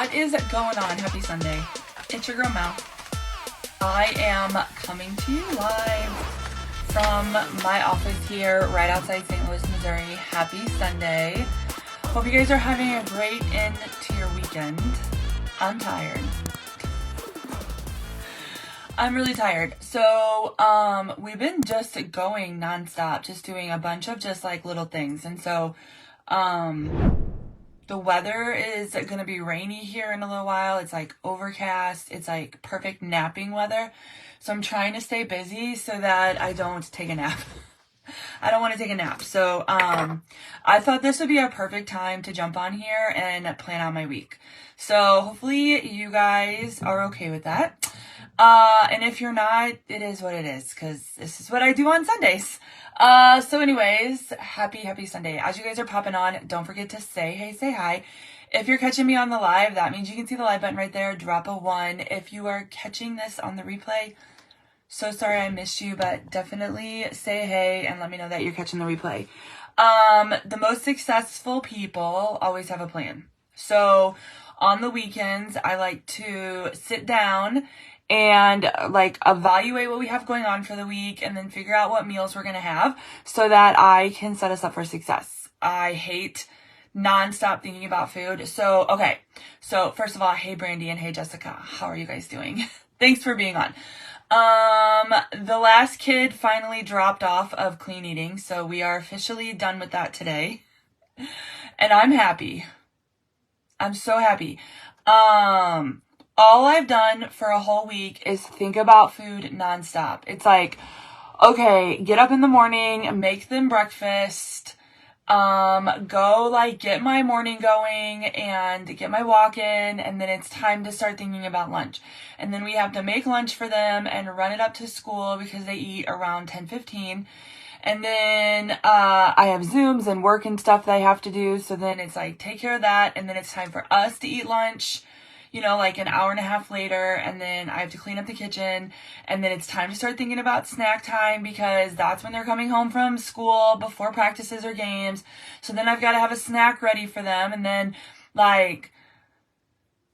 What is going on? Happy Sunday. It's your girl Mel. I am coming to you live from my office here right outside St. Louis, Missouri. Happy Sunday. Hope you guys are having a great end to your weekend. I'm tired. I'm really tired. So, we've been just going nonstop, just doing a bunch of just like little things. And so, the weather is going to be rainy here in a little while. It's like overcast. It's like perfect napping weather. So I'm trying to stay busy so that I don't take a nap. I don't want to take a nap. So I thought this would be a perfect time to jump on here and plan out my week. So hopefully you guys are okay with that. And if you're not, it is what it is, because this is what I do on Sundays. So anyways, happy Sunday. As you guys are popping on, don't forget to say hey, say hi. If you're catching me on the live, that means you can see the live button right there. Drop a 1. If you are catching this on the replay, so sorry I missed you, but definitely say hey and let me know that you're catching the replay. The most successful people always have a plan. So on the weekends, I like to sit down and like evaluate what we have going on for the week and then figure out what meals we're going to have so that I can set us up for success. I hate nonstop thinking about food. So, okay. So first of all, hey Brandy and hey Jessica, how are you guys doing? Thanks for being on. The last kid finally dropped off of clean eating, so we are officially done with that today. And I'm happy. I'm so happy. All I've done for a whole week is think about food nonstop. It's like, okay, get up in the morning, make them breakfast, go like get my morning going and get my walk in, and then it's time to start thinking about lunch. And then we have to make lunch for them and run it up to school because they eat around 10:15. And then I have Zooms and work and stuff that I have to do. So then it's like take care of that, and then it's time for us to eat lunch, you know, like an hour and a half later, and then I have to clean up the kitchen, and then it's time to start thinking about snack time because that's when they're coming home from school before practices or games. So then I've got to have a snack ready for them, and then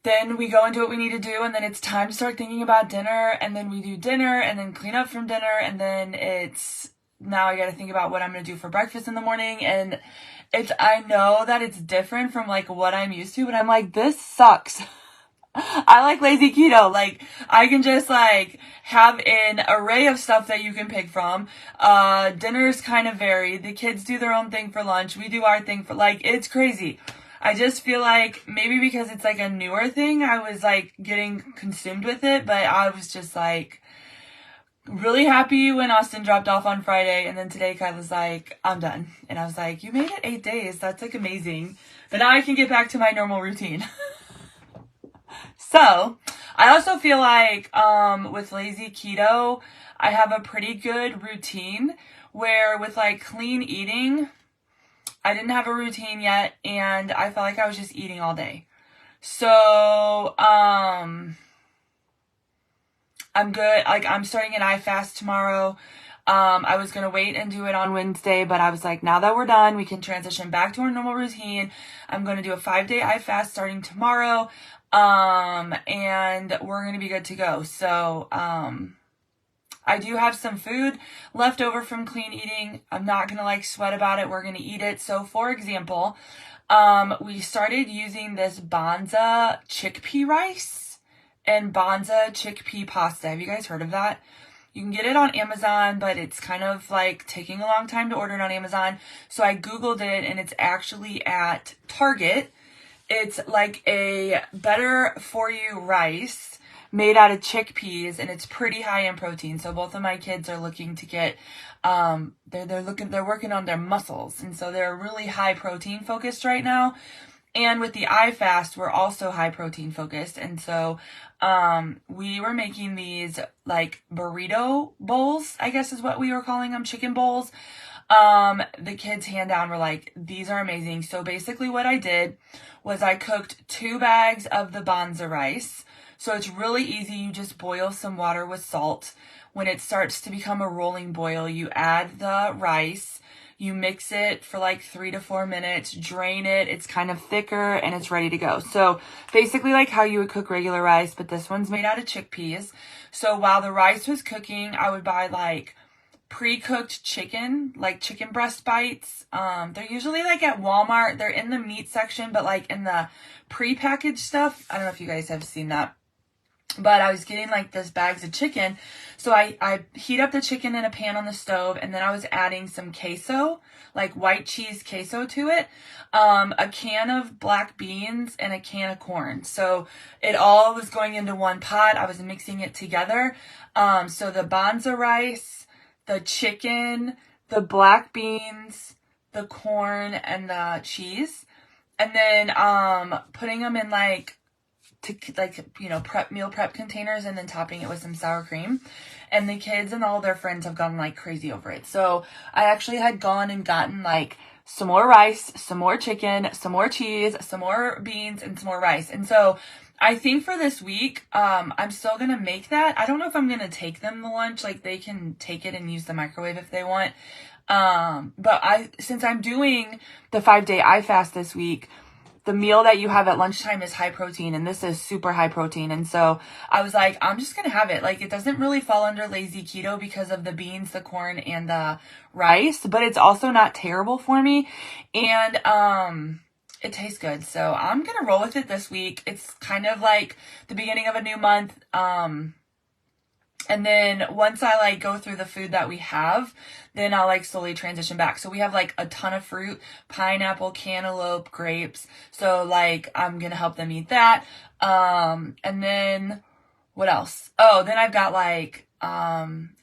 then we go into what we need to do, and then it's time to start thinking about dinner, and then we do dinner, and then clean up from dinner, and then now I got to think about what I'm going to do for breakfast in the morning, and I know that it's different from like what I'm used to, but I'm like, this sucks. I like lazy keto. Like, I can just like have an array of stuff that you can pick from. Dinners kind of vary. The kids do their own thing for lunch. We do our thing for like, it's crazy. I just feel like maybe because it's like a newer thing, I was like getting consumed with it, but I was just like really happy when Austin dropped off on Friday. And then today Kyla's like, I'm done. And I was like, you made it 8 days. That's like amazing. But now I can get back to my normal routine. So, I also feel like with lazy keto, I have a pretty good routine where with like clean eating, I didn't have a routine yet, and I felt like I was just eating all day. So, I'm good. Like, I'm starting an iFast tomorrow. I was going to wait and do it on Wednesday, but I was like, now that we're done, we can transition back to our normal routine. I'm going to do a 5-day iFast starting tomorrow. And we're going to be good to go. So, I do have some food left over from clean eating. I'm not going to like sweat about it. We're going to eat it. So for example, we started using this Banza chickpea rice and Banza chickpea pasta. Have you guys heard of that? You can get it on Amazon, but it's kind of like taking a long time to order it on Amazon. So I Googled it, and it's actually at Target. It's like a better for you rice made out of chickpeas, and it's pretty high in protein. So both of my kids are looking to get, they're working on their muscles. And so they're really high protein focused right now. And with the iFast, we're also high protein focused. And so, we were making these like burrito bowls, I guess is what we were calling them, chicken bowls. The kids hand down were like, these are amazing. So basically what I did was I cooked 2 bags of the Banza rice. So it's really easy. You just boil some water with salt. When it starts to become a rolling boil, you add the rice. You mix it for like 3 to 4 minutes, drain it. It's kind of thicker and it's ready to go. So basically like how you would cook regular rice, but this one's made out of chickpeas. So while the rice was cooking, I would buy like pre-cooked chicken, like chicken breast bites. They're usually like at Walmart. They're in the meat section, but like in the pre-packaged stuff. I don't know if you guys have seen that. But I was getting like this bags of chicken. So I heat up the chicken in a pan on the stove, and then I was adding some queso, like white cheese queso to it, a can of black beans, and a can of corn. So it all was going into one pot. I was mixing it together. So the bonza rice, the chicken, the black beans, the corn, and the cheese. And then putting them in meal prep containers, and then topping it with some sour cream. And the kids and all their friends have gone like crazy over it. So I actually had gone and gotten like some more rice, some more chicken, some more cheese, some more beans, and some more rice. And so I think for this week, I'm still going to make that. I don't know if I'm going to take them the lunch. Like they can take it and use the microwave if they want. But since I'm doing the 5-day I fast this week, the meal that you have at lunchtime is high protein, and this is super high protein. And so I was like, I'm just going to have it. Like, it doesn't really fall under lazy keto because of the beans, the corn, and the rice, but it's also not terrible for me. And, it tastes good. So I'm going to roll with it this week. It's kind of like the beginning of a new month. And then once I like go through the food that we have, then I'll like slowly transition back. So we have like a ton of fruit, pineapple, cantaloupe, grapes. So like I'm going to help them eat that. And then what else? Oh, then I've got like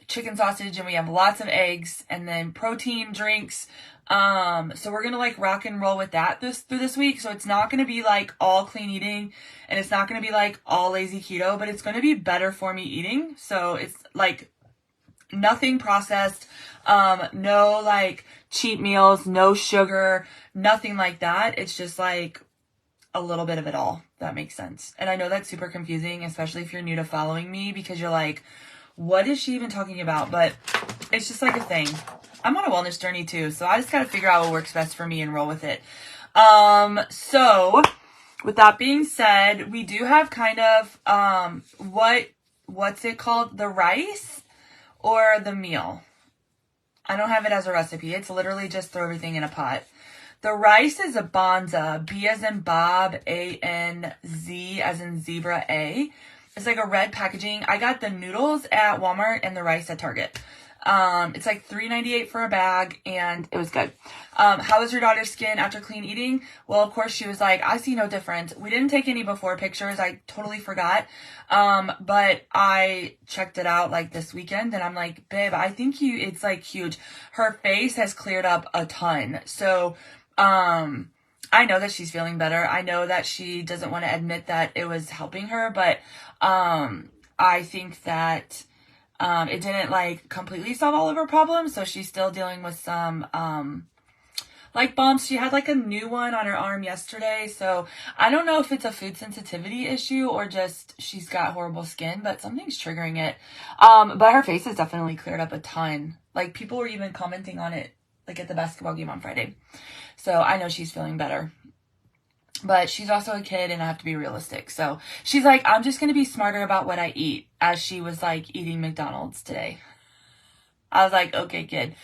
chicken sausage, and we have lots of eggs, and then protein drinks. So we're going to like rock and roll with that through this week. So it's not going to be like all clean eating, and it's not going to be like all lazy keto, but it's going to be better for me eating. So it's like nothing processed, no like cheat meals, no sugar, nothing like that. It's just like a little bit of it all. That makes sense. And I know that's super confusing, especially if you're new to following me, because you're like, what is she even talking about? But it's just like a thing. I'm on a wellness journey too, so I just got to figure out what works best for me and roll with it. So with that being said, we do have kind of, what's it called? The rice or the meal. I don't have it as a recipe. It's literally just throw everything in a pot. The rice is a bonza, B as in Bob, A-N-Z as in zebra, A. It's like a red packaging. I got the noodles at Walmart and the rice at Target. It's like $3.98 for a bag, and it was good. How was your daughter's skin after clean eating? Well, of course, she was like, I see no difference. We didn't take any before pictures. I totally forgot. But I checked it out like this weekend, and I'm like, babe, I think it's like huge. Her face has cleared up a ton. So, I know that she's feeling better. I know that she doesn't want to admit that it was helping her, but, I think that, it didn't like completely solve all of her problems. So she's still dealing with some, like bumps. She had like a new one on her arm yesterday. So I don't know if it's a food sensitivity issue or just she's got horrible skin, but something's triggering it. But her face has definitely cleared up a ton. Like people were even commenting on it, like at the basketball game on Friday. So I know she's feeling better. But she's also a kid, and I have to be realistic. So she's like, I'm just going to be smarter about what I eat, as she was like eating McDonald's today. I was like, okay, kid.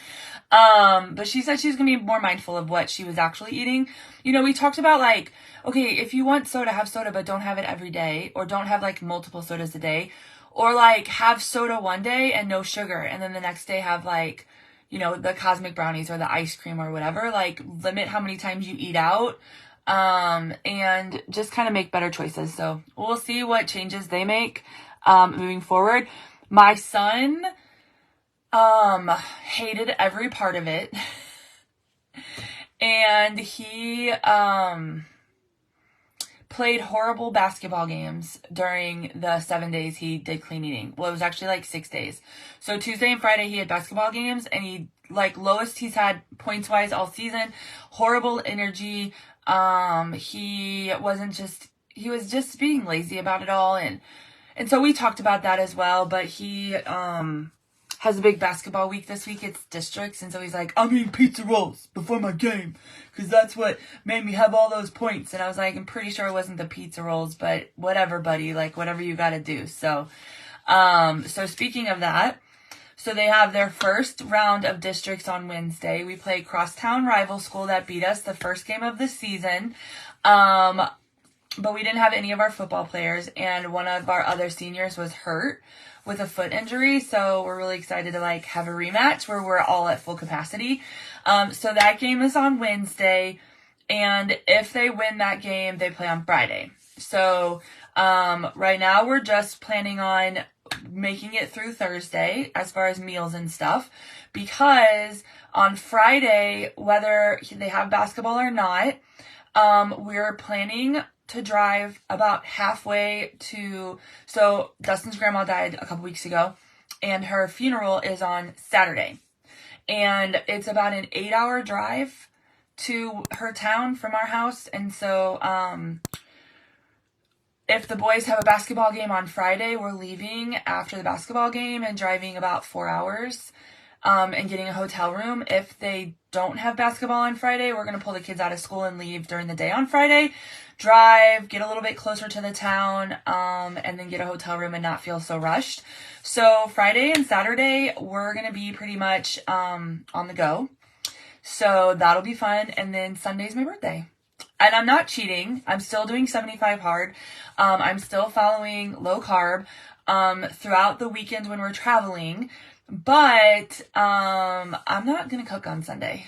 But she said she was going to be more mindful of what she was actually eating. You know, we talked about like, okay, if you want soda, have soda, but don't have it every day, or don't have like multiple sodas a day, or like have soda one day and no sugar, and then the next day have like, you know, the cosmic brownies or the ice cream or whatever. Like limit how many times you eat out. And just kind of make better choices. So we'll see what changes they make, moving forward. My son, hated every part of it. And he, played horrible basketball games during the 7 days he did clean eating. Well, it was actually like 6 days. So Tuesday and Friday he had basketball games, and he like lowest he's had points wise all season. Horrible energy. He was just being lazy about it all. And so we talked about that as well, but he has a big basketball week this week. It's districts. And so he's like, I'm eating pizza rolls before my game because that's what made me have all those points. And I was like, I'm pretty sure it wasn't the pizza rolls, but whatever, buddy, like whatever you got to do. So, so speaking of that, so they have their first round of districts on Wednesday. We play crosstown rival school that beat us the first game of the season. But we didn't have any of our football players, and one of our other seniors was hurt with a foot injury. So we're really excited to like have a rematch where we're all at full capacity. So that game is on Wednesday, and if they win that game, they play on Friday. So right now we're just planning on making it through Thursday as far as meals and stuff, because on Friday, whether they have basketball or not, we're planning to drive about halfway to, so Dustin's grandma died a couple weeks ago, and her funeral is on Saturday. And it's about an 8-hour drive to her town from our house. And so, if the boys have a basketball game on Friday, we're leaving after the basketball game and driving about 4 hours, and getting a hotel room. If they don't have basketball on Friday, we're going to pull the kids out of school and leave during the day on Friday, drive, get a little bit closer to the town, and then get a hotel room and not feel so rushed. So Friday and Saturday, we're going to be pretty much, on the go. So that'll be fun. And then Sunday's my birthday. And I'm not cheating. I'm still doing 75 hard. I'm still following low carb, throughout the weekend when we're traveling. But I'm not going to cook on Sunday.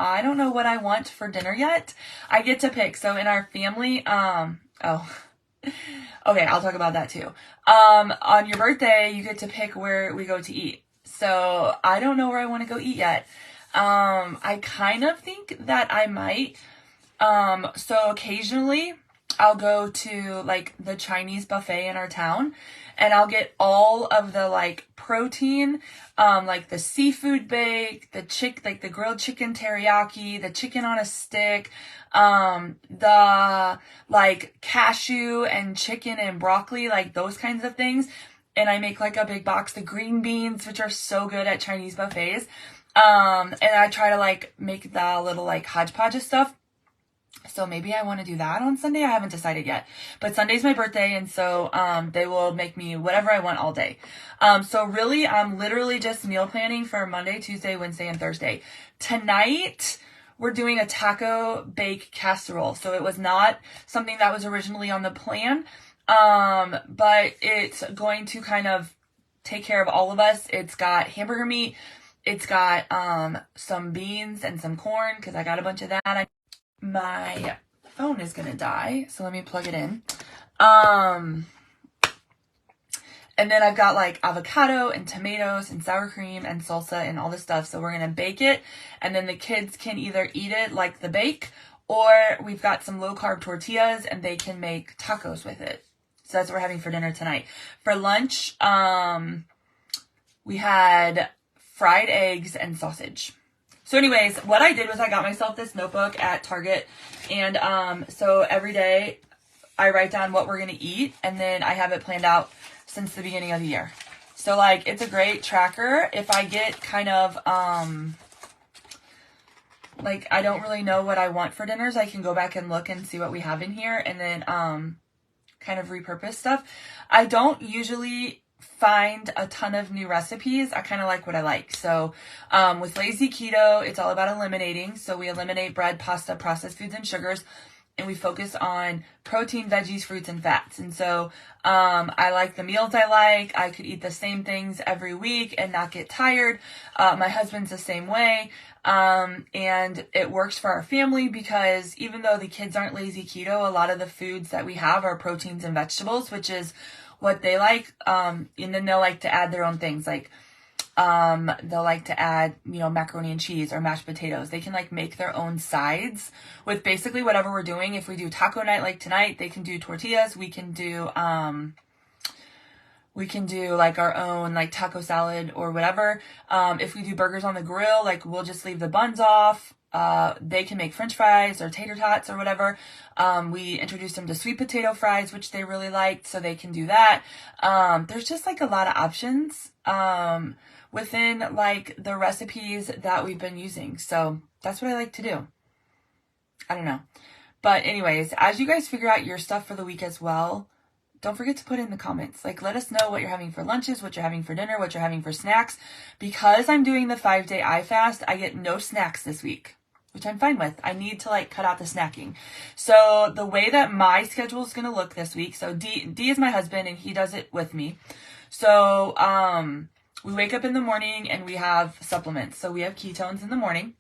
I don't know what I want for dinner yet. I get to pick. So in our family, okay, I'll talk about that too. On your birthday, you get to pick where we go to eat. So I don't know where I want to go eat yet. I kind of think that I might. So occasionally I'll go to like the Chinese buffet in our town, and I'll get all of the like protein, like the seafood bake, like the grilled chicken teriyaki, the chicken on a stick, the like cashew and chicken and broccoli, like those kinds of things. And I make like a big box, the green beans, which are so good at Chinese buffets. And I try to like make the little like hodgepodge of stuff. So maybe I want to do that on Sunday. I haven't decided yet, but Sunday's my birthday. And so, they will make me whatever I want all day. So really, I'm literally just meal planning for Monday, Tuesday, Wednesday, and Thursday. Tonight, we're doing a taco bake casserole. So it was not something that was originally on the plan. But it's going to kind of take care of all of us. It's got hamburger meat. It's got, some beans and some corn, cause I got a bunch of that. My phone is going to die, so let me plug it in. And then I've got like avocado and tomatoes and sour cream and salsa and all this stuff. So we're going to bake it, and then the kids can either eat it like the bake, or we've got some low carb tortillas and they can make tacos with it. So that's what we're having for dinner tonight. For lunch, we had fried eggs and sausage. So anyways, what I did was I got myself this notebook at Target, and so every day I write down what we're going to eat, and then I have it planned out since the beginning of the year. So like, it's a great tracker. If I get kind of, like I don't really know what I want for dinners, I can go back and look and see what we have in here, and then kind of repurpose stuff. I don't usually find a ton of new recipes. I kind of like what I like. So with Lazy Keto, it's all about eliminating. So we eliminate bread, pasta, processed foods, and sugars, and we focus on protein, veggies, fruits, and fats. And so I like the meals I like. I could eat the same things every week and not get tired. My husband's the same way. And it works for our family because even though the kids aren't lazy keto, a lot of the foods that we have are proteins and vegetables, which is what they like. And then they'll like to add their own things, like they'll like to add, macaroni and cheese or mashed potatoes. They can like make their own sides with basically whatever we're doing. If we do taco night like tonight, they can do tortillas. We can do like our own like taco salad or whatever. If we do burgers on the grill, like we'll just leave the buns off. they can make French fries or tater tots or whatever. We introduced them to sweet potato fries, which they really liked, so they can do that. There's just like a lot of options within like the recipes that we've been using. So that's what I like to do. I don't know. But anyways, as you guys figure out your stuff for the week as well, don't forget to put in the comments. Like, let us know what you're having for lunches, what you're having for dinner, what you're having for snacks. Because I'm doing the 5-day I fast, I get no snacks this week, which I'm fine with. I need to like cut out the snacking. So the way that my schedule is going to look this week, so D is my husband and he does it with me. So we wake up in the morning and we have supplements. So we have ketones in the morning.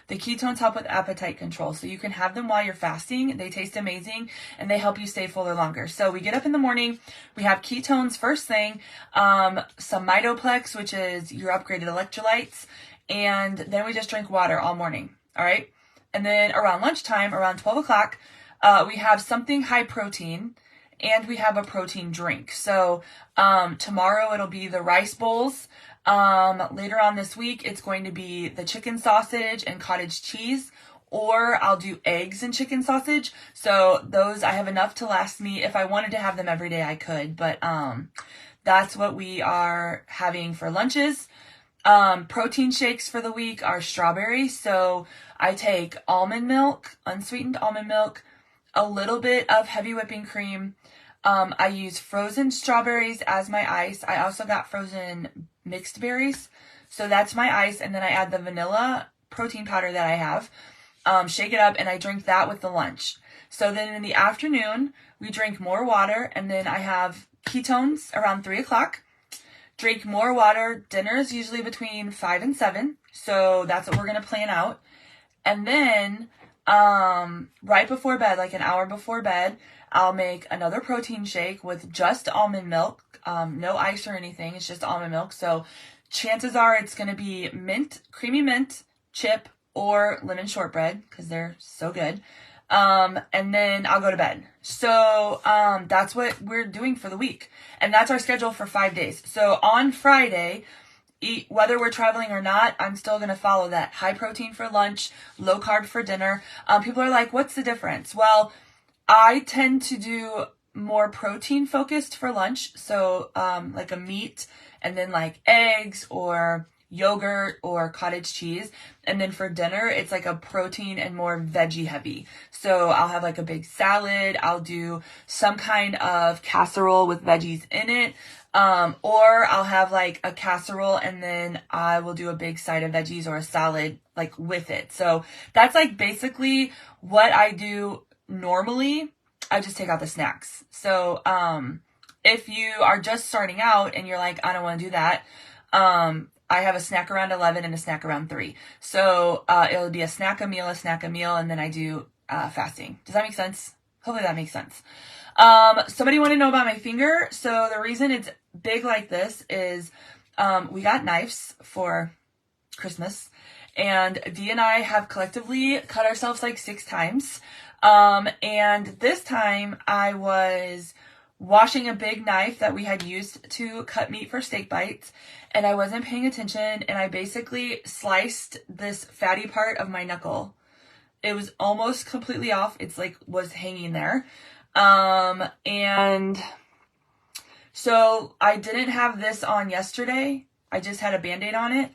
The ketones help with appetite control, so you can have them while you're fasting. They taste amazing, and they help you stay fuller longer. So we get up in the morning, we have ketones first thing, some Mitoplex, which is your upgraded electrolytes, and then we just drink water all morning, all right? And then around lunchtime, around 12 o'clock, we have something high protein, and we have a protein drink. So tomorrow it'll be the rice bowls. Later on this week, it's going to be the chicken sausage and cottage cheese, or I'll do eggs and chicken sausage. So those, I have enough to last me. If I wanted to have them every day, I could, but, that's what we are having for lunches. Protein shakes for the week are strawberry. So I take almond milk, unsweetened almond milk, a little bit of heavy whipping cream. I use frozen strawberries as my ice. I also got frozen mixed berries. So that's my ice. And then I add the vanilla protein powder that I have. Shake it up and I drink that with the lunch. So then in the afternoon, we drink more water. And then I have ketones around 3 o'clock. Drink more water. Dinner is usually between 5 and 7. So that's what we're going to plan out. And then right before bed, like an hour before bed, I'll make another protein shake with just almond milk, no ice or anything. It's just almond milk. So chances are it's going to be mint, creamy mint, chip, or lemon shortbread because they're so good. And then I'll go to bed. So that's what we're doing for the week. And that's our schedule for 5 days. So on Friday, whether we're traveling or not, I'm still going to follow that. High protein for lunch, low carb for dinner. People are like, what's the difference? Well, I tend to do more protein focused for lunch. So, like a meat and then like eggs or yogurt or cottage cheese. And then for dinner, it's like a protein and more veggie heavy. So I'll have like a big salad. I'll do some kind of casserole with veggies in it. Or I'll have like a casserole and then I will do a big side of veggies or a salad like with it. So that's like basically what I do normally. I just take out the snacks. So, if you are just starting out and you're like, I don't want to do that, I have a snack around 11 and a snack around 3. So, it'll be a snack, a meal, and then I do, fasting. Does that make sense? Hopefully that makes sense. Somebody wanted to know about my finger. So the reason it's big like this is, we got knives for Christmas and Dee and I have collectively cut ourselves like 6 times. And this time I was washing a big knife that we had used to cut meat for steak bites, and I wasn't paying attention, and I basically sliced this fatty part of my knuckle. It was almost completely off. It's like was hanging there. And so I didn't have this on yesterday. I just had a Band-Aid on it.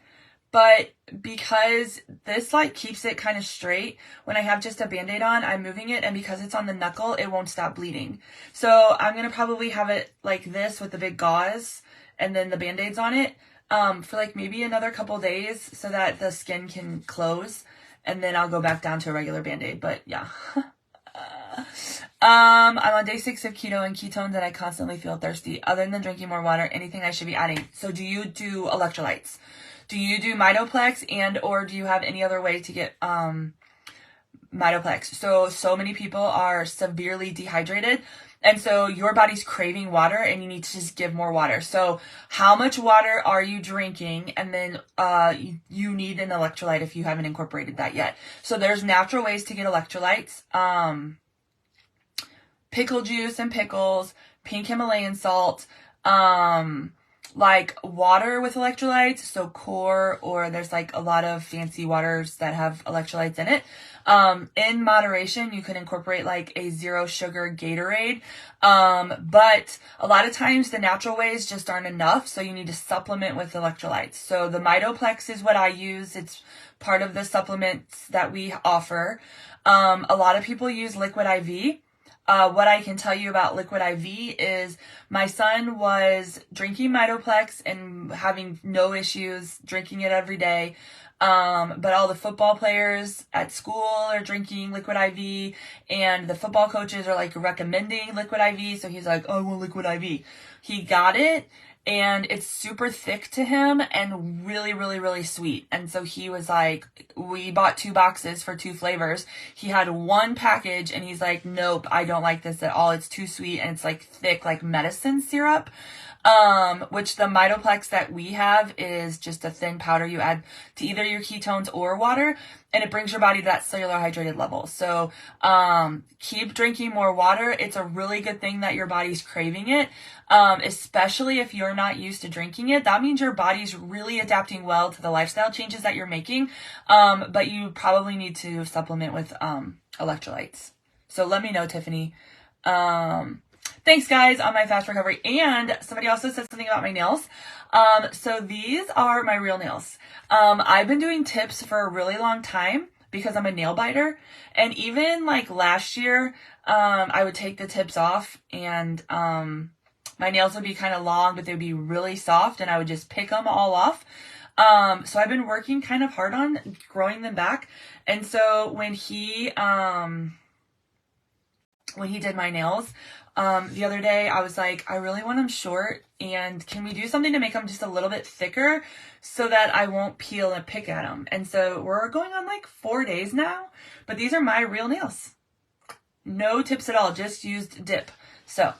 But because this like keeps it kind of straight, when I have just a Band-Aid on, I'm moving it, and because it's on the knuckle, it won't stop bleeding. So I'm going to probably have it like this with the big gauze and then the Band-Aids on it for like maybe another couple days so that the skin can close, and then I'll go back down to a regular Band-Aid. But yeah. I'm on day 6 of keto and ketones and I constantly feel thirsty. Other than drinking more water, anything I should be adding? So do you do electrolytes? Do you do Mitoplex and or do you have any other way to get Mitoplex? So many people are severely dehydrated, and so your body's craving water and you need to just give more water. So how much water are you drinking? And then you need an electrolyte if you haven't incorporated that yet. So there's natural ways to get electrolytes. Pickle juice and pickles, pink Himalayan salt, like water with electrolytes, so Core, or there's like a lot of fancy waters that have electrolytes in it. In moderation, you can incorporate like a 0 sugar Gatorade. But a lot of times the natural ways just aren't enough, so you need to supplement with electrolytes. So the Mitoplex is what I use. It's part of the supplements that we offer. A lot of people use Liquid IV. What I can tell you about Liquid IV is my son was drinking Mitoplex and having no issues drinking it every day. But all the football players at school are drinking Liquid IV, and the football coaches are like recommending Liquid IV. So he's like, oh, I want Liquid IV. He got it, and it's super thick to him and really, really, really sweet. And so he was like, we bought 2 boxes for 2 flavors. He had 1 package and he's like, nope, I don't like this at all. It's too sweet and it's like thick, like medicine syrup. Which the Mitoplex that we have is just a thin powder you add to either your ketones or water, and it brings your body to that cellular hydrated level. So, keep drinking more water. It's a really good thing that your body's craving it. Especially if you're not used to drinking it. That means your body's really adapting well to the lifestyle changes that you're making. But you probably need to supplement with, electrolytes. So let me know, Tiffany. Thanks, guys, on my fast recovery. And somebody also said something about my nails. So these are my real nails. I've been doing tips for a really long time because I'm a nail biter. And even like last year, I would take the tips off and, my nails would be kind of long, but they would be really soft, and I would just pick them all off. So I've been working kind of hard on growing them back. And so when he did my nails, the other day, I was like, I really want them short, and can we do something to make them just a little bit thicker so that I won't peel and pick at them? And so we're going on like 4 days now, but these are my real nails. No tips at all, just used dip. So,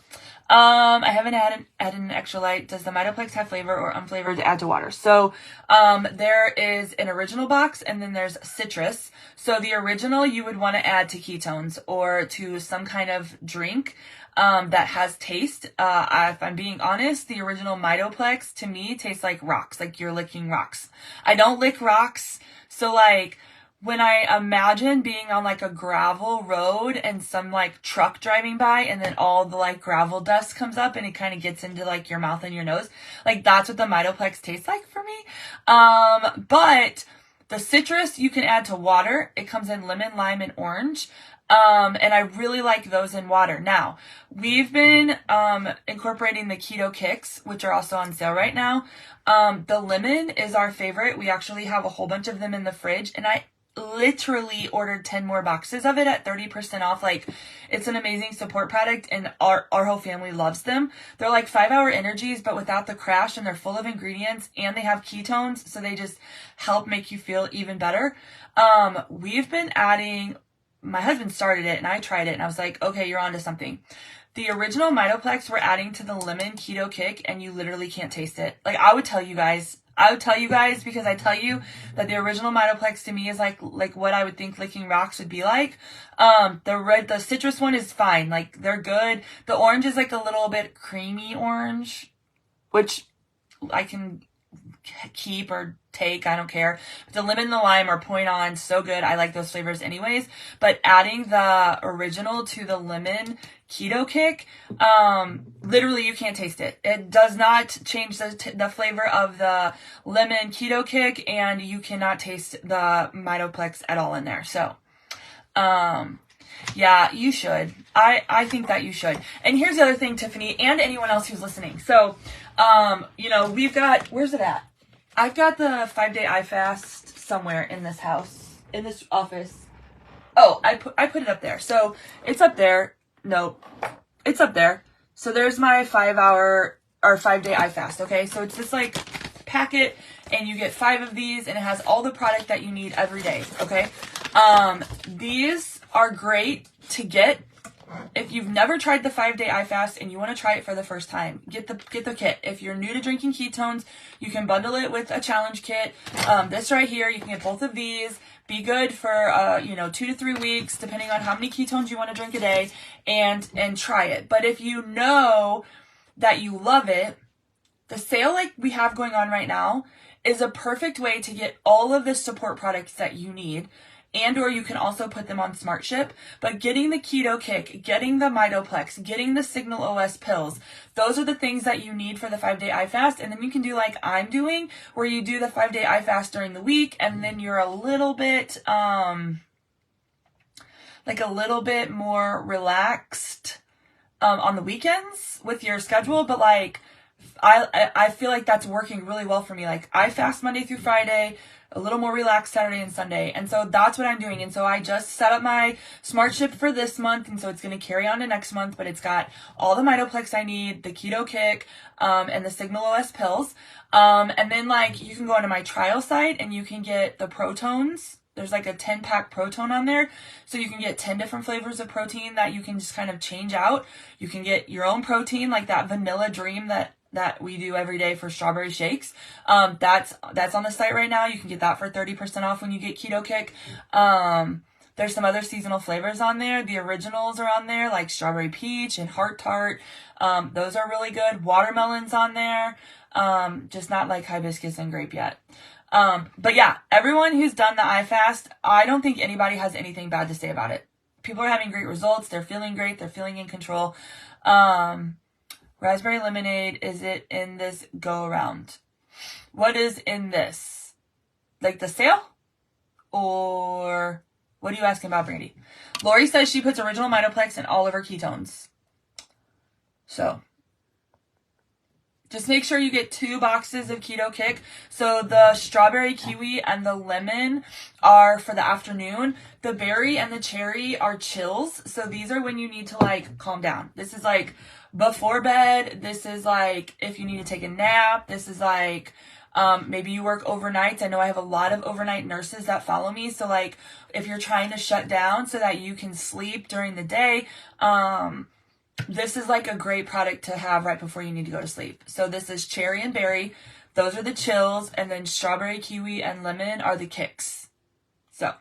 I haven't added an electrolyte. Does the Mitoplex have flavor or unflavored to add to water? So, there is an original box and then there's citrus. So the original you would want to add to ketones or to some kind of drink, that has taste. If I'm being honest, the original Mitoplex to me tastes like rocks, like you're licking rocks. I don't lick rocks. So like, when I imagine being on like a gravel road and some like truck driving by and then all the like gravel dust comes up and it kind of gets into like your mouth and your nose, like that's what the Mitoplex tastes like for me. But the citrus you can add to water. It comes in lemon, lime, and orange. And I really like those in water. Now, we've been, incorporating the keto kicks, which are also on sale right now. The lemon is our favorite. We actually have a whole bunch of them in the fridge, and I literally ordered 10 more boxes of it at 30% off. Like, it's an amazing support product, and our whole family loves them. They're like 5-hour energies, but without the crash, and they're full of ingredients, and they have ketones, so they just help make you feel even better. We've been adding, my husband started it, and I tried it, and I was like, okay, you're onto something. The original Mitoplex we're adding to the lemon keto kick, and you literally can't taste it. Like, I would tell you guys because I tell you that the original Mitoplex to me is like what I would think licking rocks would be like. The citrus one is fine. Like, they're good. The orange is like a little bit creamy orange, which I can keep or take, I don't care. But the lemon and the lime are point on, so good. I like those flavors anyways. But adding the original to the lemon keto kick, literally you can't taste it. It does not change the flavor of the lemon keto kick, and you cannot taste the Mitoplex at all in there. So, yeah, you should. I think that you should. And here's the other thing, Tiffany, and anyone else who's listening. So, we've got, where's it at? I've got the 5-day iFast somewhere in this house, in this office. Oh, I put it up there. So it's up there. No, it's up there. So there's my 5-day iFast. Okay. So it's this like packet, and you get 5 of these, and it has all the product that you need every day. Okay. These are great to get. If you've never tried the 5-day iFast and you want to try it for the first time, get the kit. If you're new to drinking ketones, you can bundle it with a challenge kit. This right here, you can get both of these. Be good for 2 to 3 weeks, depending on how many ketones you want to drink a day, and try it. But if you know that you love it, the sale like we have going on right now is a perfect way to get all of the support products that you need, and or you can also put them on Smart Ship. But getting the Keto Kick, getting the Mitoplex, getting the Signal OS pills, those are the things that you need for the 5-day eye fast. And then you can do like I'm doing, where you do the 5-day eye fast during the week, and then you're a little bit like a little bit more relaxed on the weekends with your schedule. But like I feel like that's working really well for me. Like I fast Monday through Friday, a little more relaxed Saturday and Sunday. And so that's what I'm doing. And so I just set up my Smart Ship for this month. And so it's going to carry on to next month, but it's got all the Mitoplex I need, the Keto Kick, and the Signal OS pills. And then like you can go onto my trial site and you can get the Protones. There's like a 10-pack Protone on there. So you can get 10 different flavors of protein that you can just kind of change out. You can get your own protein, like that Vanilla Dream that we do every day for strawberry shakes. That's on the site right now. You can get that for 30% off when you get Keto Kick. There's some other seasonal flavors on there. The originals are on there, like strawberry peach and heart tart. Those are really good. Watermelon's on there. Just not like hibiscus and grape yet. But yeah, everyone who's done the eye fast, I don't think anybody has anything bad to say about it. People are having great results. They're feeling great. They're feeling in control. Raspberry lemonade, is it in this go around? What is in this? Like the sale? Or what are you asking about, Brandy? Lori says she puts original Mitoplex in all of her ketones. So just make sure you get 2 boxes of Keto Kick. So the strawberry, kiwi, and the lemon are for the afternoon. The berry and the cherry are chills. So these are when you need to like calm down. This is like before bed. This is like if you need to take a nap. This is like maybe you work overnights. I know I have a lot of overnight nurses that follow me. So like if you're trying to shut down so that you can sleep during the day, this is like a great product to have right before you need to go to sleep. So this is cherry and berry. Those are the chills. And then strawberry, kiwi, and lemon are the kicks. So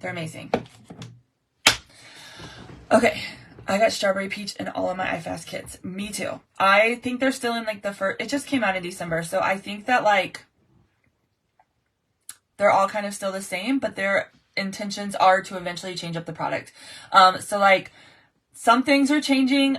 they're amazing. Okay. I got strawberry peach in all of my iFast kits. Me too. I think they're still in like the first, it just came out in December. So I think that like they're all kind of still the same, but their intentions are to eventually change up the product. So like some things are changing.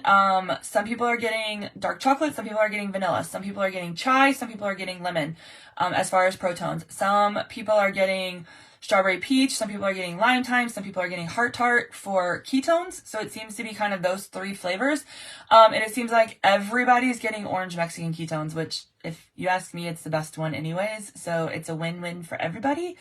Some people are getting dark chocolate. Some people are getting vanilla. Some people are getting chai. Some people are getting lemon, as far as Protones. Some people are getting strawberry peach. Some people are getting lime thyme. Some people are getting heart tart for ketones. So it seems to be kind of those 3 flavors. And it seems like everybody's getting orange Mexican ketones, which if you ask me, it's the best one anyways. So it's a win-win for everybody.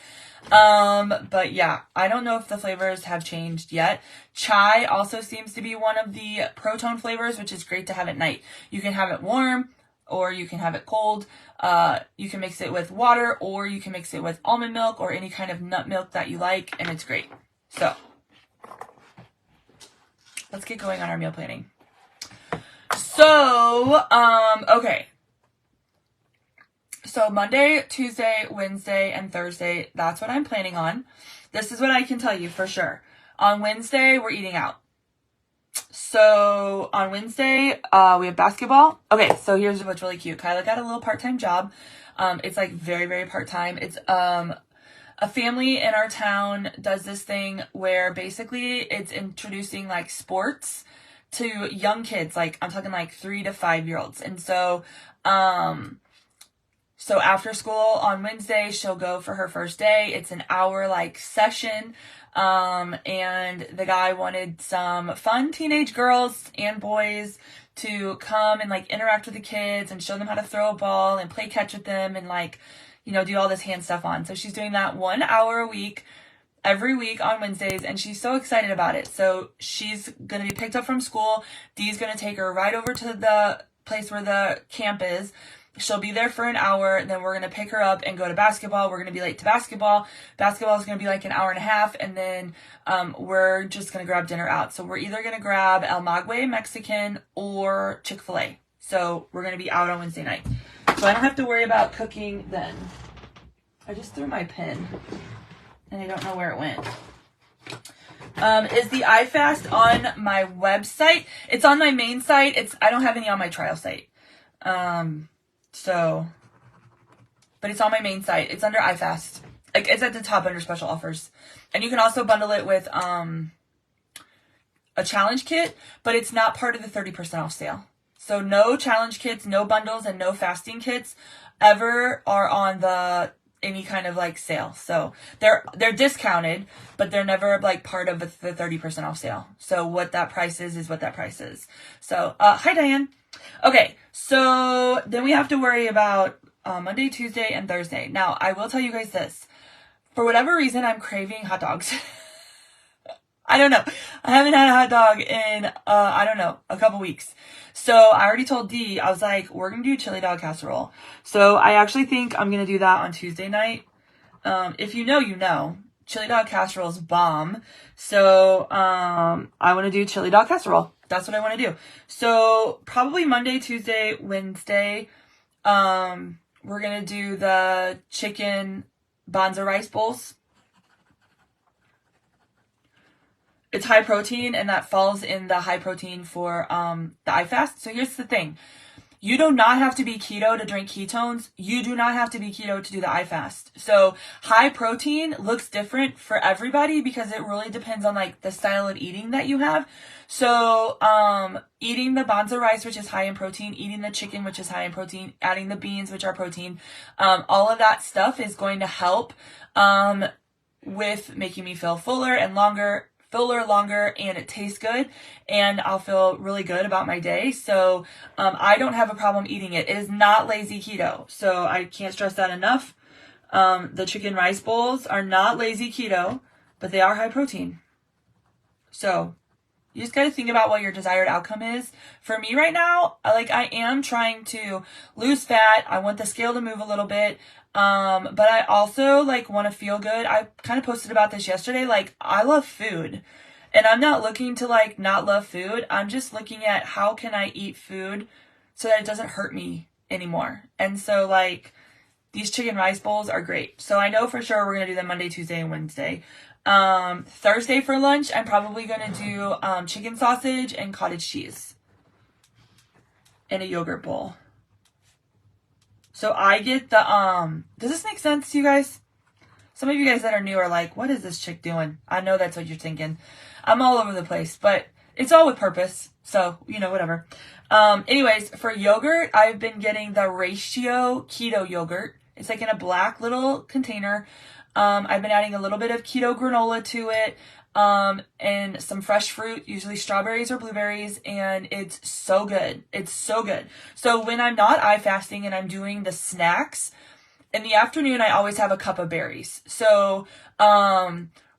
But yeah, I don't know if the flavors have changed yet. Chai also seems to be one of the Protone flavors, which is great to have at night. You can have it warm or you can have it cold. You can mix it with water or you can mix it with almond milk or any kind of nut milk that you like, and it's great. So let's get going on our meal planning. So, okay. So Monday, Tuesday, Wednesday, and Thursday, that's what I'm planning on. This is what I can tell you for sure. On Wednesday, we're eating out. So on Wednesday, we have basketball. Okay, so here's what's really cute. Kyla got a little part-time job. It's like very, very part-time. It's a family in our town does this thing where basically it's introducing like sports to young kids. Like I'm talking like 3 to 5-year-olds. And so, so after school on Wednesday, she'll go for her first day. It's an hour like session. And the guy wanted some fun teenage girls and boys to come and like interact with the kids and show them how to throw a ball and play catch with them and like, you know, do all this hand stuff on. So she's doing that 1 hour a week, every week on Wednesdays, and she's so excited about it. So she's going to be picked up from school. Dee's going to take her right over to the place where the camp is. She'll be there for an hour. Then we're going to pick her up and go to basketball. We're going to be late to basketball. Basketball is going to be like an hour and a half. And then we're just going to grab dinner out. So we're either going to grab El Maguey Mexican or Chick-fil-A. So we're going to be out on Wednesday night. So I don't have to worry about cooking then. I just threw my pen and I don't know where it went. Is the iFast on my website? It's on my main site. I don't have any on my trial site. So, but it's on my main site. It's under iFast. Like, it's at the top under special offers. And you can also bundle it with a challenge kit, but it's not part of the 30% off sale. So no challenge kits, no bundles, and no fasting kits ever are on the any kind of like sale. So they're discounted, but they're never like part of the 30% off sale. So what that price is what that price is. So hi Diane. Okay, so then we have to worry about Monday, Tuesday, and Thursday. Now I will tell you guys this. For whatever reason, I'm craving hot dogs. I don't know. I haven't had a hot dog in, I don't know, a couple weeks. So I already told Dee, I was like, we're going to do chili dog casserole. So I actually think I'm going to do that on Tuesday night. If you know, you know. Chili dog casserole is bomb. So I want to do chili dog casserole. That's what I want to do. So probably Monday, Tuesday, Wednesday, we're going to do the chicken bonza rice bowls. It's high protein, and that falls in the high protein for the iFast. So here's the thing. You do not have to be keto to drink ketones. You do not have to be keto to do the iFast. So high protein looks different for everybody because it really depends on like the style of eating that you have. So eating the bonza rice, which is high in protein, eating the chicken, which is high in protein, adding the beans, which are protein, all of that stuff is going to help with making me feel fuller, and it tastes good, and I'll feel really good about my day. So I don't have a problem eating it. It is not lazy keto, so I can't stress that enough. The chicken rice bowls are not lazy keto, but they are high protein. So you just got to think about what your desired outcome is. For me right now, I am trying to lose fat. I want the scale to move a little bit. But I also want to feel good. I kind of posted about this yesterday. I love food, and I'm not looking to not love food. I'm just looking at how can I eat food so that it doesn't hurt me anymore. And so these chicken rice bowls are great. So I know for sure we're going to do them Monday, Tuesday, and Wednesday. Thursday for lunch, I'm probably going to do, chicken sausage and cottage cheese in a yogurt bowl. So I get the, does this make sense to you guys? Some of you guys that are new are like, what is this chick doing? I know that's what you're thinking. I'm all over the place, but it's all with purpose. So, whatever. Anyways, for yogurt, I've been getting the Ratio Keto yogurt. It's in a black little container. I've been adding a little bit of keto granola to it. And some fresh fruit, usually strawberries or blueberries, and it's so good. It's so good. So when I'm not fasting and I'm doing the snacks, in the afternoon, I always have a cup of berries. So,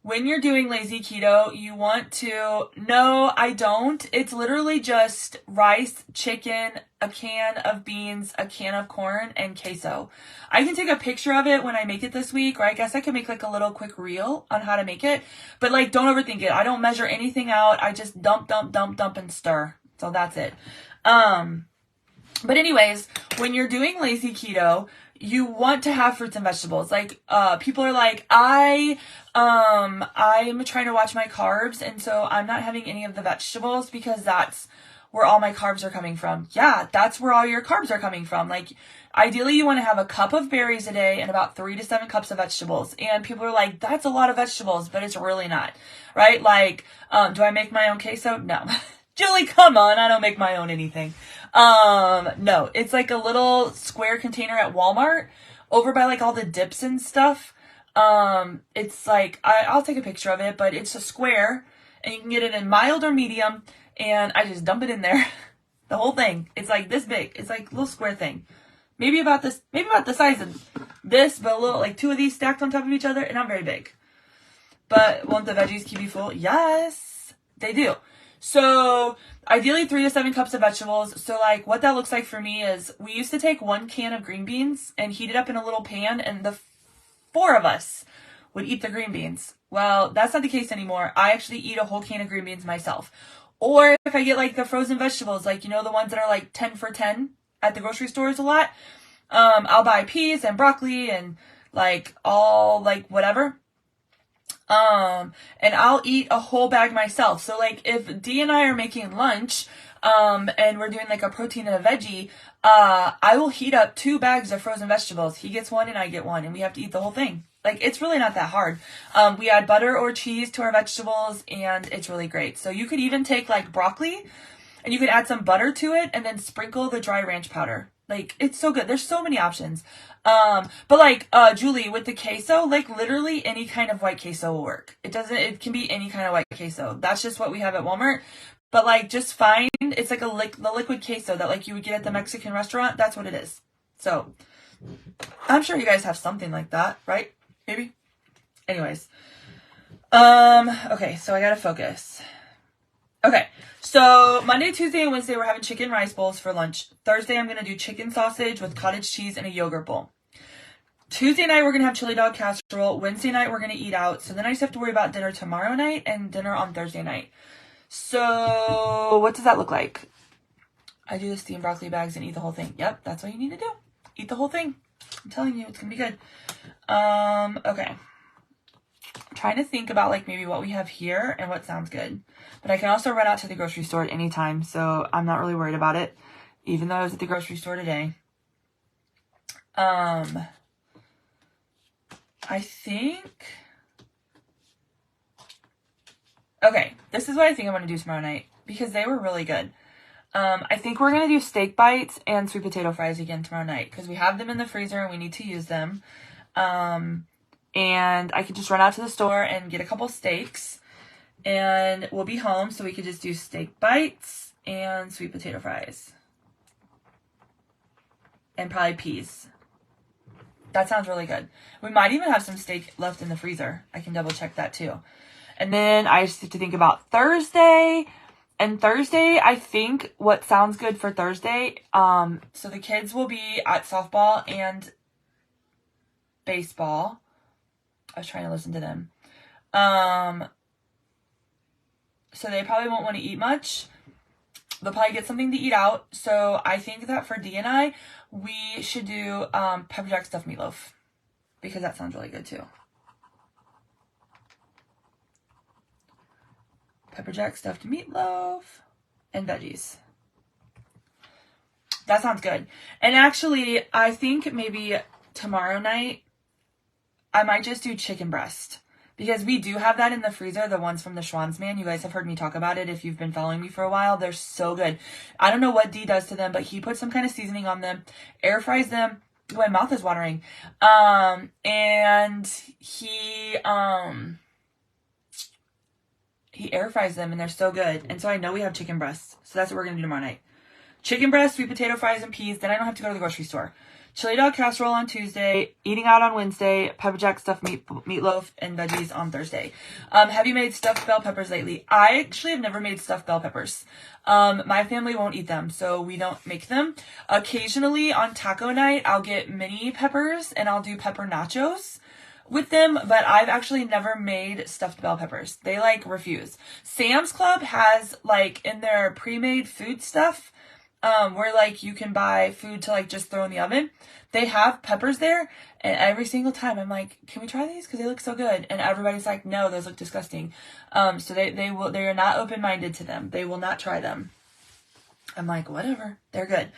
when you're doing lazy keto, you want to, no, I don't. It's literally just rice, chicken, a can of beans, a can of corn, and queso. I can take a picture of it when I make it this week, or I guess I can make a little quick reel on how to make it. But don't overthink it. I don't measure anything out. I just dump, and stir. So that's it. But anyways, when you're doing lazy keto, you want to have fruits and vegetables. People are like, I'm trying to watch my carbs, and so I'm not having any of the vegetables because that's where all my carbs are coming from. Yeah, that's where all your carbs are coming from. Ideally, you want to have a cup of berries a day and about 3 to 7 cups of vegetables. And people are like, that's a lot of vegetables, but it's really not, right? Do I make my own queso? No. Julie, come on, I don't make my own anything. No, it's a little square container at Walmart over by all the dips and stuff. It's I'll take a picture of it, but it's a square and you can get it in mild or medium, and I just dump it in there. The whole thing. It's this big. It's a little square thing. Maybe about the size of this, but a little, 2 of these stacked on top of each other, and I'm very big. But won't the veggies keep you full? Yes, they do. So ideally 3 to 7 cups of vegetables. So what that looks like for me is we used to take 1 can of green beans and heat it up in a little pan, and the 4 of us would eat the green beans. Well, that's not the case anymore. I actually eat a whole can of green beans myself. Or if I get the frozen vegetables, the ones that are 10 for 10 at the grocery stores a lot, I'll buy peas and broccoli and all whatever. And I'll eat a whole bag myself. So if Dee and I are making lunch, and we're doing like a protein and a veggie, I will heat up 2 bags of frozen vegetables. He gets one and I get one, and we have to eat the whole thing. Like, it's really not that hard. We add butter or cheese to our vegetables, and it's really great. So you could even take like broccoli, and you could add some butter to it and then sprinkle the dry ranch powder. Like, it's so good. There's so many options. But like, Julie, with the queso, like literally any kind of white queso will work. It can be any kind of white queso. That's just what we have at Walmart. But like, just find, it's like the liquid queso that like you would get at the Mexican restaurant. That's what it is. So I'm sure you guys have something like that, right? Maybe. Anyways. Okay, so I gotta focus. Okay, so Monday, Tuesday, and Wednesday, we're having chicken rice bowls for lunch. Thursday, I'm going to do chicken sausage with cottage cheese and a yogurt bowl. Tuesday night, we're going to have chili dog casserole. Wednesday night, we're going to eat out. So then I just have to worry about dinner tomorrow night and dinner on Thursday night. So what does that look like? I do the steamed broccoli bags and eat the whole thing. Yep, that's what you need to do. Eat the whole thing. I'm telling you, it's going to be good. Okay. I'm trying to think about like maybe what we have here and what sounds good. But I can also run out to the grocery store at any time, so I'm not really worried about it, even though I was at the grocery store today. I think... Okay, this is what I think I'm going to do tomorrow night, because they were really good. I think we're going to do steak bites and sweet potato fries again tomorrow night, because we have them in the freezer and we need to use them. And I could just run out to the store and get a couple steaks. And we'll be home, so we could just do steak bites and sweet potato fries. And probably peas. That sounds really good. We might even have some steak left in the freezer. I can double check that too. And then I just have to think about Thursday. And Thursday, I think what sounds good for Thursday, so the kids will be at softball and baseball. I was trying to listen to them. So they probably won't want to eat much. They'll probably get something to eat out. So I think that for Dee and I, we should do pepper jack stuffed meatloaf, because that sounds really good too. Pepper jack stuffed meatloaf and veggies. That sounds good. And actually, I think maybe tomorrow night, I might just do chicken breast. Because we do have that in the freezer, the ones from the Schwanzman. You guys have heard me talk about it if you've been following me for a while. They're so good. I don't know what Dee does to them, but he puts some kind of seasoning on them, air fries them. My mouth is watering. And he air fries them, and they're so good. And so I know we have chicken breasts. So that's what we're going to do tomorrow night. Chicken breast, sweet potato fries, and peas. Then I don't have to go to the grocery store. Chili dog casserole on Tuesday, eating out on Wednesday, pepper jack stuffed meatloaf, and veggies on Thursday. Have you made stuffed bell peppers lately? I actually have never made stuffed bell peppers. My family won't eat them, so we don't make them. Occasionally on taco night, I'll get mini peppers and I'll do pepper nachos with them, but I've actually never made stuffed bell peppers. They like refuse. Sam's Club has like in their pre-made food stuff, where like you can buy food to like just throw in the oven. They have peppers there, and every single time I'm like, can we try these? Because they look so good. And everybody's like, no, those look disgusting. So they are not open-minded to them. They will not try them. I'm like, whatever, they're good.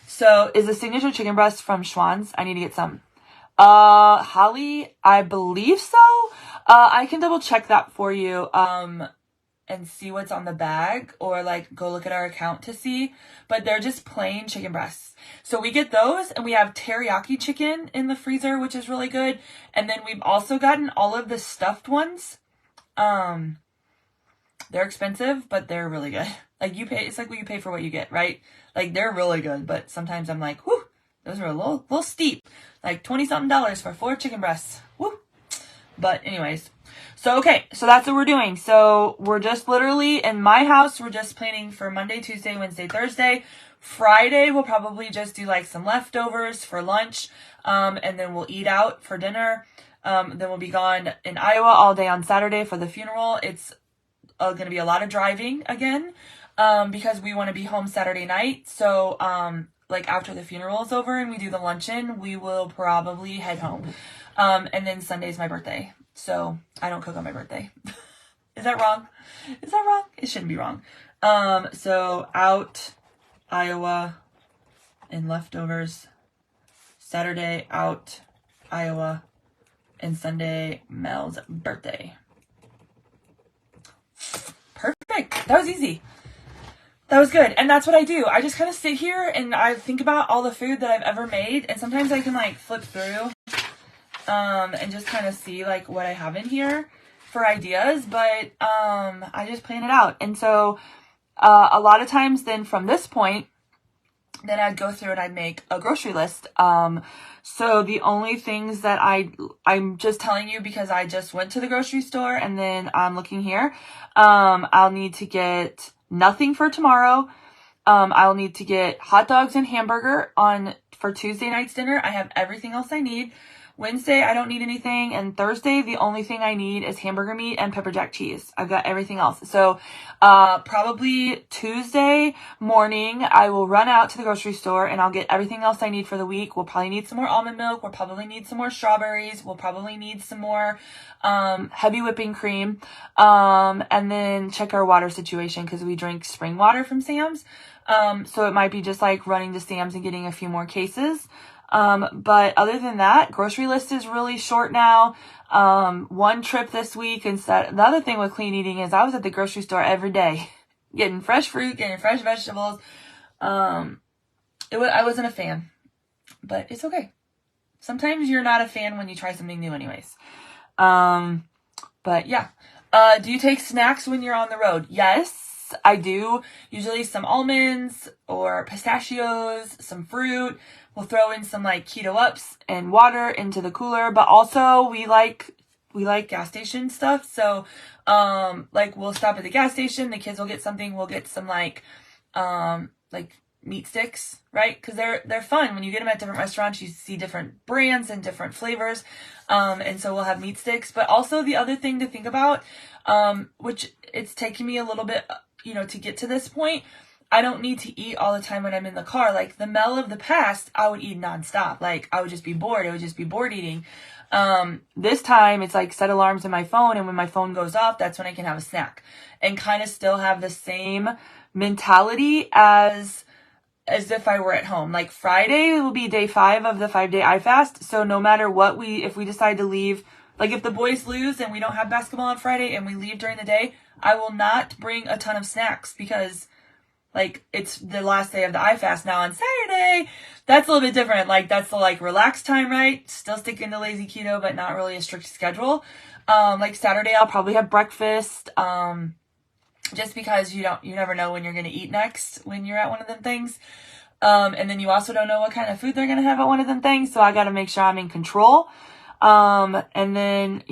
So is the signature chicken breast from Schwan's? I need to get some. Holly, I believe so. I can double check that for you. And see what's on the bag, or like go look at our account to see, but they're just plain chicken breasts. So we get those, and we have teriyaki chicken in the freezer, which is really good. And then we've also gotten all of the stuffed ones. They're expensive, but they're really good. Like you pay, it's like what you pay for what you get, right? Like they're really good, but sometimes I'm like, whew, those are a little steep. Like $20-something for 4 chicken breasts. Woo. But anyways. So, okay, so that's what we're doing. So we're just literally, in my house, we're just planning for Monday, Tuesday, Wednesday, Thursday. Friday, we'll probably just do like some leftovers for lunch. And then we'll eat out for dinner. Then we'll be gone in Iowa all day on Saturday for the funeral. It's going to be a lot of driving again, because we want to be home Saturday night. So, like after the funeral is over and we do the luncheon, we will probably head home. And then Sunday's my birthday. So I don't cook on my birthday. Is that wrong? Is that wrong? It shouldn't be wrong. So out Iowa and leftovers. Saturday out Iowa, and Sunday Mel's birthday. Perfect. That was easy. That was good. And that's what I do. I just kind of sit here and I think about all the food that I've ever made, and sometimes I can like flip through and just kind of see like what I have in here for ideas, but I just plan it out. And so a lot of times then from this point, then I'd go through and I'd make a grocery list. So the only things that I'm just telling you because I just went to the grocery store and then I'm looking here. I'll need to get nothing for tomorrow. I'll need to get hot dogs and hamburger for Tuesday night's dinner. I have everything else I need. Wednesday, I don't need anything. And Thursday, the only thing I need is hamburger meat and pepper jack cheese. I've got everything else. So, probably Tuesday morning, I will run out to the grocery store and I'll get everything else I need for the week. We'll probably need some more almond milk. We'll probably need some more strawberries. We'll probably need some more, heavy whipping cream. And then check our water situation because we drink spring water from Sam's. So it might be just like running to Sam's and getting a few more cases. But other than that, grocery list is really short now. One trip this week instead. The other thing with clean eating is I was at the grocery store every day getting fresh fruit, getting fresh vegetables. I wasn't a fan, but it's okay. Sometimes you're not a fan when you try something new anyways. But yeah. Do you take snacks when you're on the road? Yes, I do. Usually some almonds or pistachios, some fruit. We'll throw in some like keto ups and water into the cooler, but also we like gas station stuff. So, like we'll stop at the gas station. The kids will get something. We'll get some like meat sticks, right? Cause they're fun. When you get them at different restaurants, you see different brands and different flavors. And so we'll have meat sticks, but also the other thing to think about, which it's taking me a little bit, to get to this point. I don't need to eat all the time when I'm in the car. Like the Mel of the past, I would eat nonstop. Like I would just be bored. It would just be bored eating. This time it's like set alarms in my phone. And when my phone goes off, that's when I can have a snack and kind of still have the same mentality as if I were at home. Like Friday will be day 5 of the 5-day iFast. So no matter what if we decide to leave, like if the boys lose and we don't have basketball on Friday and we leave during the day, I will not bring a ton of snacks because like it's the last day of the iFast now on Saturday. That's a little bit different. Like that's the like relaxed time, right? Still sticking to lazy keto, but not really a strict schedule. Like Saturday, I'll probably have breakfast. Just because you never know when you're going to eat next when you're at one of them things. And then you also don't know what kind of food they're going to have at one of them things. So I got to make sure I'm in control. And then,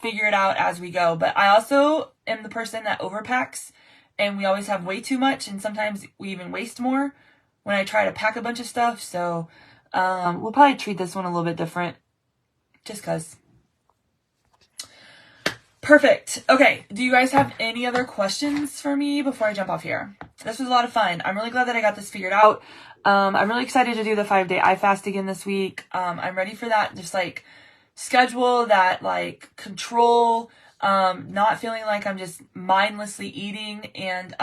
figure it out as we go. But I also am the person that overpacks. And we always have way too much, and sometimes we even waste more when I try to pack a bunch of stuff. So we'll probably treat this one a little bit different, just because. Perfect. Okay, do you guys have any other questions for me before I jump off here? This was a lot of fun. I'm really glad that I got this figured out. I'm really excited to do the 5-day iFast again this week. I'm ready for that, just like schedule, that like control. Not feeling like I'm just mindlessly eating and,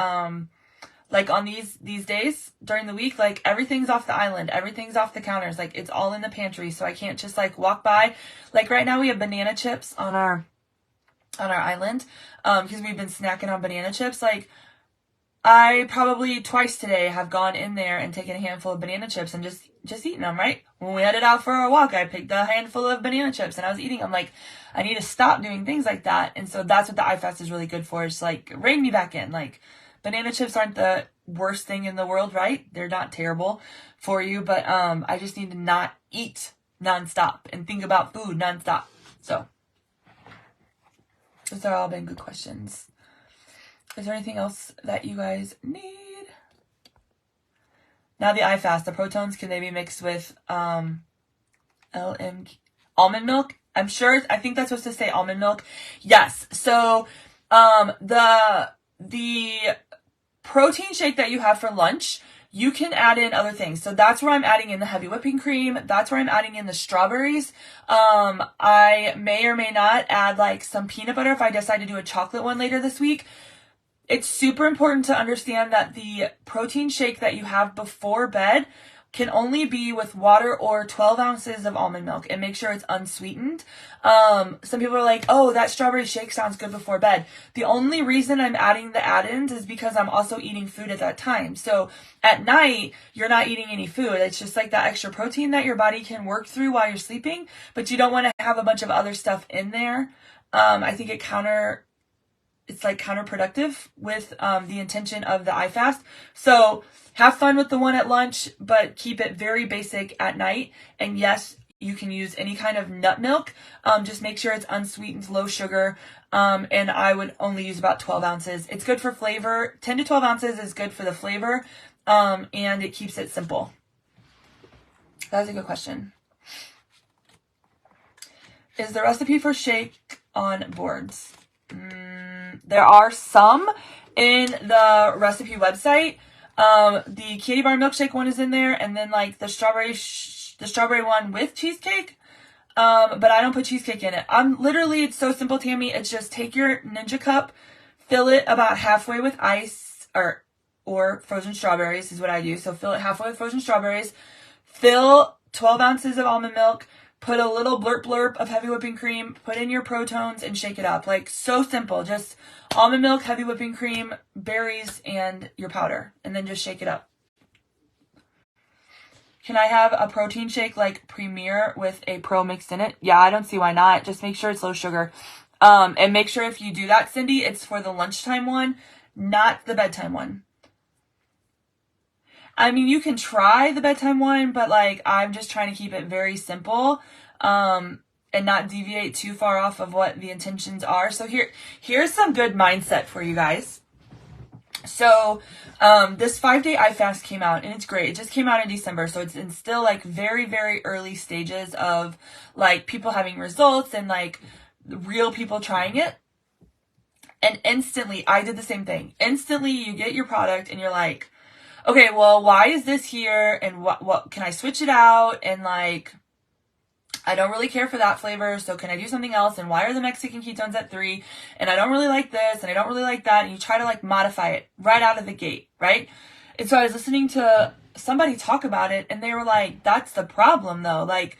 like on these days during the week, like everything's off the island, everything's off the counters, like it's all in the pantry. So I can't just like walk by. Like right now we have banana chips on our island, because we've been snacking on banana chips. Like I probably twice today have gone in there and taken a handful of banana chips and just eating them, right? When we headed out for our walk, I picked a handful of banana chips and I was eating them. Like, I need to stop doing things like that. And so that's what the iFast is really good for. It's like, rein me back in. Like, banana chips aren't the worst thing in the world, right? They're not terrible for you, but I just need to not eat nonstop and think about food nonstop. So, those have all been good questions. Is there anything else that you guys need? Now the iFast, the protons, can they be mixed with almond milk? I think that's supposed to say almond milk. Yes. So the protein shake that you have for lunch, you can add in other things. So that's where I'm adding in the heavy whipping cream. That's where I'm adding in the strawberries. I may or may not add like some peanut butter if I decide to do a chocolate one later this week. It's super important to understand that the protein shake that you have before bed can only be with water or 12 ounces of almond milk, and make sure it's unsweetened. Some people are like, oh, that strawberry shake sounds good before bed. The only reason I'm adding the add-ins is because I'm also eating food at that time. So at night, you're not eating any food. It's just like that extra protein that your body can work through while you're sleeping, but you don't want to have a bunch of other stuff in there. I think it's like counterproductive with the intention of the eye fast. So have fun with the one at lunch, but keep it very basic at night. And yes, you can use any kind of nut milk. Just make sure it's unsweetened, low sugar. And I would only use about 12 ounces. It's good for flavor. 10 to 12 ounces is good for the flavor. And it keeps it simple. That was a good question. Is the recipe for shake on boards? There are some in the recipe website. The candy bar milkshake one is in there, and then like the strawberry one with cheesecake. But I don't put cheesecake in it. It's so simple, Tammy. It's just take your Ninja cup, fill it about halfway with ice or frozen strawberries is what I do. So fill it halfway with frozen strawberries. Fill 12 ounces of almond milk. Put a little blurp blurp of heavy whipping cream, put in your Protones, and shake it up. Like, so simple. Just almond milk, heavy whipping cream, berries, and your powder. And then just shake it up. Can I have a protein shake like Premier with a Pro mixed in it? Yeah, I don't see why not. Just make sure it's low sugar. And make sure if you do that, Cindy, it's for the lunchtime one, not the bedtime one. I mean, you can try the bedtime one, but like, I'm just trying to keep it very simple, and not deviate too far off of what the intentions are. So here's some good mindset for you guys. So, this 5-day eye fast came out, and it's great. It just came out in December. So it's in still like very, very early stages of like people having results and like real people trying it. And instantly, I did the same thing. Instantly, you get your product and you're like, okay, well, why is this here? And what can I switch it out? And like, I don't really care for that flavor, so can I do something else? And why are the Mexican ketones at 3? And I don't really like this, and I don't really like that. And you try to like modify it right out of the gate, right? And so I was listening to somebody talk about it, and they were like, that's the problem though. Like,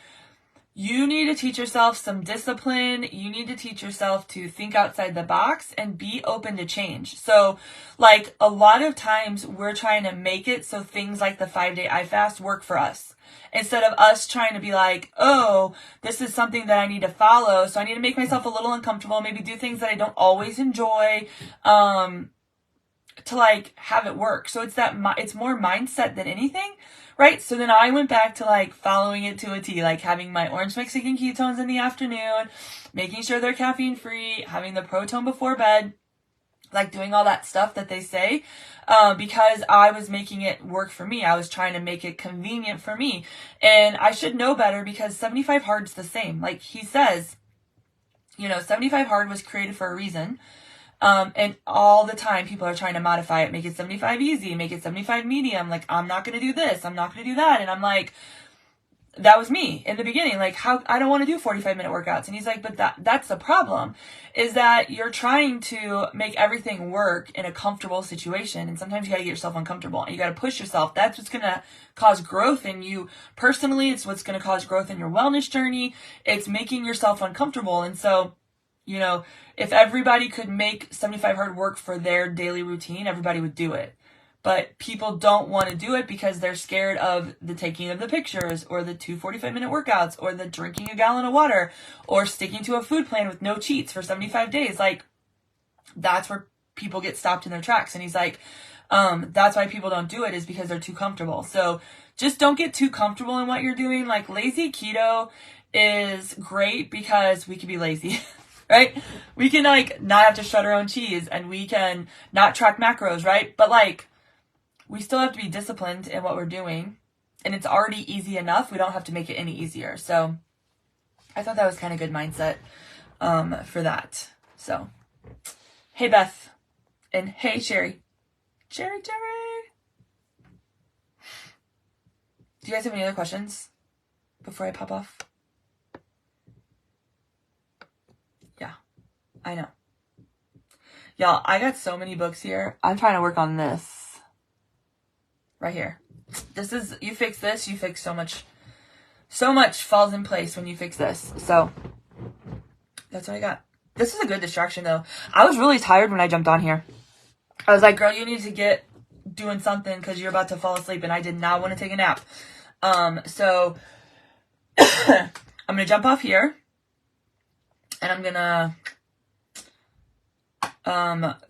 you need to teach yourself some discipline. You need to teach yourself to think outside the box and be open to change. So like a lot of times we're trying to make it so things like the 5-day eye fast work for us, instead of us trying to be like, oh, this is something that I need to follow. So I need to make myself a little uncomfortable, maybe do things that I don't always enjoy, to like have it work. So it's more mindset than anything. Right, so then I went back to like following it to a T, like having my orange Mexican ketones in the afternoon, making sure they're caffeine free, having the Protone before bed, like doing all that stuff that they say, because I was making it work for me. I was trying to make it convenient for me, and I should know better because 75 hard's the same. Like he says, 75 hard was created for a reason. And all the time people are trying to modify it, make it 75 easy, make it 75 medium. Like, I'm not going to do this. I'm not going to do that. And I'm like, that was me in the beginning. Like, how I don't want to do 45-minute workouts. And he's like, but that's the problem, is that you're trying to make everything work in a comfortable situation. And sometimes you got to get yourself uncomfortable and you got to push yourself. That's what's going to cause growth in you personally. It's what's going to cause growth in your wellness journey. It's making yourself uncomfortable. And so, if everybody could make 75 hard work for their daily routine, everybody would do it. But people don't want to do it because they're scared of the taking of the pictures, or the 2 45-minute workouts, or the drinking a gallon of water, or sticking to a food plan with no cheats for 75 days. Like, that's where people get stopped in their tracks. And he's like, that's why people don't do it, is because they're too comfortable. So just don't get too comfortable in what you're doing. Like, lazy keto is great because we can be lazy. Right? We can like not have to shred our own cheese, and we can not track macros, right? But like, we still have to be disciplined in what we're doing, and it's already easy enough. We don't have to make it any easier. So I thought that was kind of good mindset, for that. So, hey Beth, and hey Sherry. Do you guys have any other questions before I pop off? I know. Y'all, I got so many books here. I'm trying to work on this. Right here. This is, you fix this, you fix so much falls in place when you fix this. So, that's what I got. This is a good distraction though. I was really tired when I jumped on here. I was like, girl, you need to get doing something because you're about to fall asleep, and I did not want to take a nap. So I'm gonna jump off here, and I'm gonna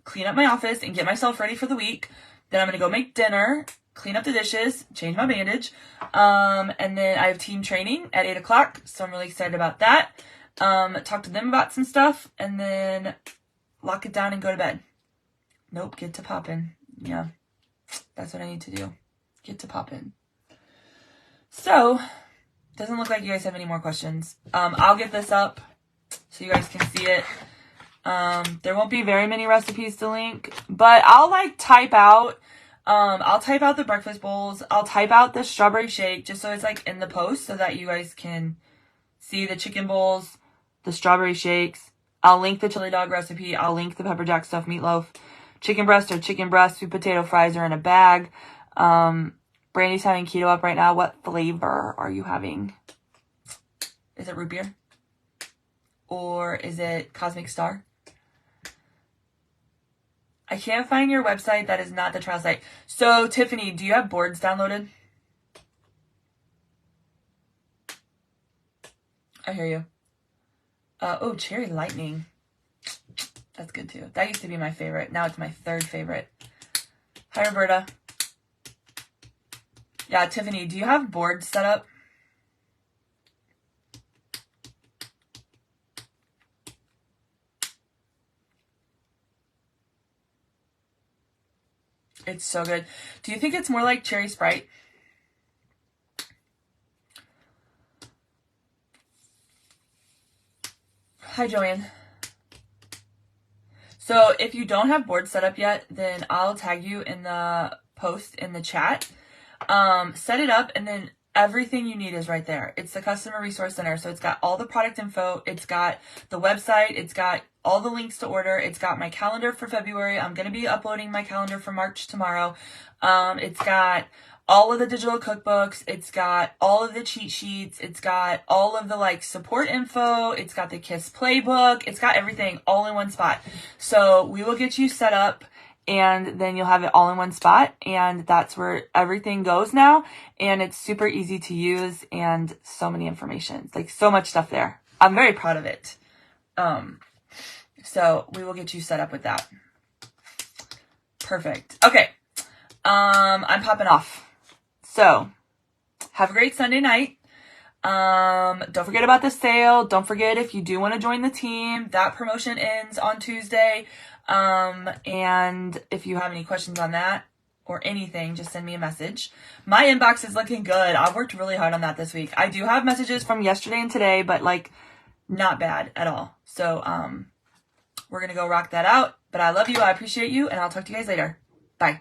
clean up my office and get myself ready for the week. Then I'm gonna go make dinner, clean up the dishes, change my bandage, and then I have team training at 8 o'clock, so I'm really excited about that. Talk to them about some stuff, and then lock it down and go to bed. Nope, get to poppin'. Yeah, that's what I need to do. Get to poppin'. So, doesn't look like you guys have any more questions. I'll get this up so you guys can see it. There won't be very many recipes to link, but I'll like type out, I'll type out the breakfast bowls. I'll type out the strawberry shake just so it's like in the post so that you guys can see the chicken bowls, the strawberry shakes. I'll link the chili dog recipe. I'll link the pepper jack stuffed meatloaf. Chicken breast or chicken breast, sweet potato fries are in a bag. Brandy's having keto up right now. What flavor are you having? Is it root beer? Or is it Cosmic Star? I can't find your website. That is not the trial site. So, Tiffany, do you have boards downloaded? I hear you. Oh, Cherry Lightning. That's good too. That used to be my favorite. Now it's my third favorite. Hi, Roberta. Yeah, Tiffany, do you have boards set up? It's so good. Do you think it's more like Cherry Sprite? Hi, Joanne. So if you don't have boards set up yet, then I'll tag you in the post in the chat. Set it up, and then everything you need is right there. It's the Customer Resource Center. So it's got all the product info. It's got the website. It's got all the links to order. It's got my calendar for February. I'm going to be uploading my calendar for March tomorrow. It's got all of the digital cookbooks. It's got all of the cheat sheets. It's got all of the like support info. It's got the KISS playbook. It's got everything all in one spot. So we will get you set up, and then you'll have it all in one spot, and that's where everything goes now. And it's super easy to use, and so many information, like so much stuff there. I'm very proud of it. So we will get you set up with that. Perfect. Okay. I'm popping off. So have a great Sunday night. Don't forget about the sale. Don't forget, if you do want to join the team, that promotion ends on Tuesday. And if you have any questions on that or anything, just send me a message. My inbox is looking good. I've worked really hard on that this week. I do have messages from yesterday and today, but like not bad at all. So, we're going to go rock that out, but I love you. I appreciate you, and I'll talk to you guys later. Bye.